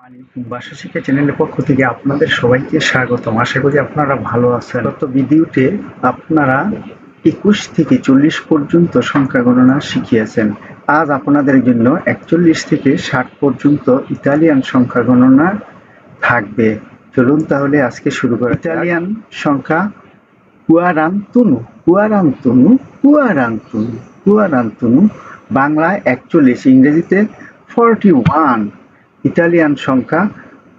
আমি ভাষা শিক্ষা চ্যানেলের পক্ষ থেকে আপনাদের সবাইকে স্বাগতম। আশা করি আপনারা ভালো আছেন। গত ভিডিওতে আপনারা 21 থেকে 40 পর্যন্ত সংখ্যা গণনা শিখিয়েছেন। আজ আপনাদের জন্য 41 থেকে 60 পর্যন্ত ইতালিয়ান সংখ্যা গণনা থাকবে। চলুন তাহলে আজকে শুরু করা যাক। ইতালিয়ান সংখ্যা কুয়ারান্তুনু, কুয়ারান্তুনু, কুয়ারান্তুনু, কুয়ারান্তুনু, বাংলায় 41, ইংরেজিতে 41। ইতালিয়ান সংখ্যা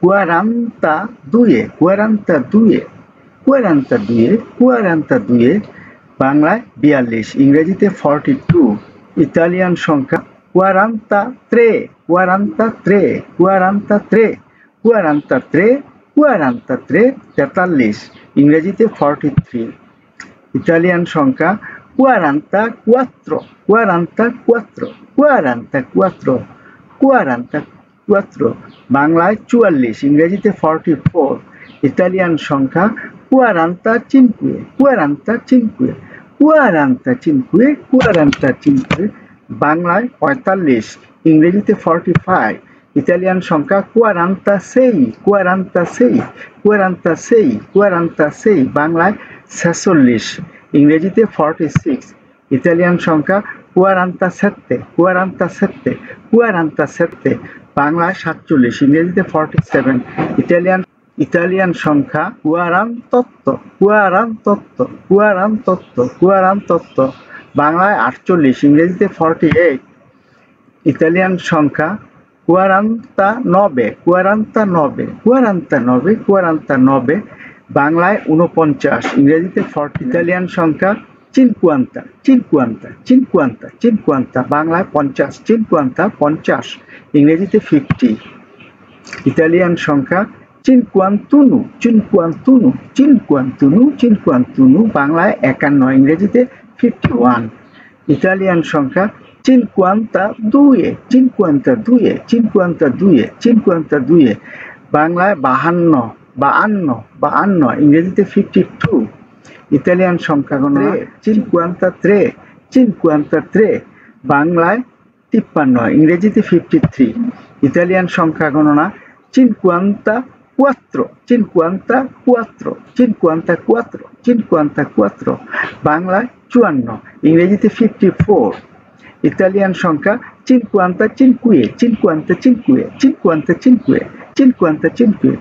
কুয়ারান্তাদুয়ে, কুয়ারান্তাদুয়ে, কুয়ারান্তাদুয়ে, কুয়ারান্তাদুয়ে, বাংলায় 42, ইংরেজিতে 42। ইতালিয়ান সংখ্যা কুয়ারান্তাত্রে, কুয়ারান্তাত্রে, কুয়ারান্তাত্রে, কুয়ারান্তাত্রে, কুয়ারান্তাত্রে, 43, ইংরেজিতে 43। ইতালিয়ান সংখ্যা কুয়ারান্তাকুয়াত্রো, কুয়ারান্তাকুয়াত্রো, কুয়ারান্তাকুয়াত্রো, কুয়ারান্তাকুয়াত্রো, বাংলায় 44, ইংরেজিতে 44। ইতালিয়ান সংখ্যা কুয়ারান্তাচিনকুয়ে, কুয়ারান্তাচিনকুয়ে, কুয়ারান্তাচিনকুয়ে, কুয়ারান্তাচিনকুয়ে, বাংলায় 45, ইংরেজিতে 45। ইতালিয়ান সংখ্যা কুয়ারান্তাসেই, কুয়ারান্তাসেই, কুয়ারান্তাসেই, কুয়ারান্তাসেই, বাংলায় 46, ইংরেজিতে 46। ইতালিয়ান সংখ্যা কুয়ারান্তাসেত্তে, কুয়ারান্তাসেত্তে, কুয়ারান্তাসেত্তে, বাংলায় 47, ইংরেজিতে 47। ইতালিয়ান সংখ্যা কুয়ারান্তোত্তো, কুয়ারান্তোত্তো, কুয়ারান্তোত্তো, কুয়ারান্তোত্তো, বাংলায় 48, ইংরেজিতে 48। ইতালিয়ান সংখ্যা কুয়ারান্তানবে, কুয়ারান্তানবে, কুয়ারান্তানবে, কুয়ারান্তানবে, বাংলায় 49, ইংরেজিতে 40। ইতালিয়ান সংখ্যা চিনকুয়ান্তা, চিনকুয়ান্তা, চিনকুয়ান্তা, চিনকুয়ান্তা, বাংলায় 50, চিনকুয়ান্তা 50, ইংরেজিতে 50। ইতালিয়ান সংখ্যা চিনকুয়ান্তুনু, চিনকুয়ান্তুনু, চিনকুয়ান্তুনু, চিনকুয়ান্তুনু, বাংলায় 51, ইংরেজিতে 51। ইতালিয়ান সংখ্যা cinquantadue, cinquantadue, cinquantadue, cinquantadue, বাংলায় 52, 52, 52, ইংরেজিতে 52। ইতালিয়ান সংখ্যা গণনা 53, 53, বাংলায় 53, ইংরেজিতে 53। ইতালিয়ান সংখ্যা গণনা 54, 54, 54, 54, বাংলায় 54, ইংরেজিতে 54। ইতালিয়ান সংখ্যা cinquantacinque, cinquantacinque, cinquantacinque, cinquantacinque,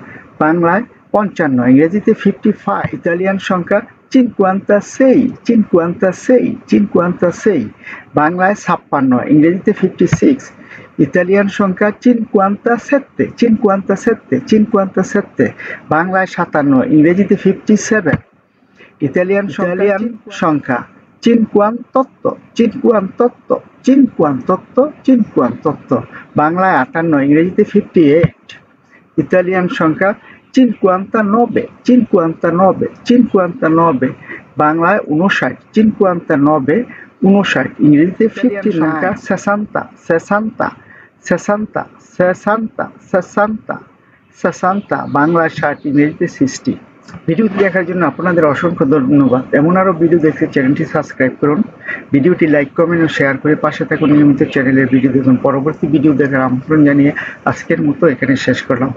বাংলায় 55, ইংরেজিতে 55। ইতালিয়ান সংখ্যা 56, 56, 56, বাংলায় 56, ইংরেজিতে 56। ইতালিয়ান সংখ্যা 57, 57, 57, বাংলায় 57, ইংরেজিতে 57। ইতালিয়ান সংখ্যা cinquantotto, cinquantotto, cinquantotto, cinquantotto, বাংলায় 58, ইংরেজিতে 58। ইতালিয়ান সংখ্যা 59, 59, 59, বাংলায় 59, 59, 59, ইংরেজিতে 50। সংখ্যা 60, 60, 60, 60, 60, 60, বাংলায় 60, ইংরেজিতে 60। ভিডিওটি দেখার জন্য আপনাদের অসংখ্য ধন্যবাদ। এমন আরও ভিডিও দেখতে চ্যানেলটি সাবস্ক্রাইব করুন, ভিডিওটি লাইক, কমেন্ট ও শেয়ার করে পাশে থাকুন। নিয়মিত চ্যানেলের ভিডিও দেখুন। পরবর্তী ভিডিও দেখার আমন্ত্রণ জানিয়ে আজকের মতো এখানে শেষ করলাম।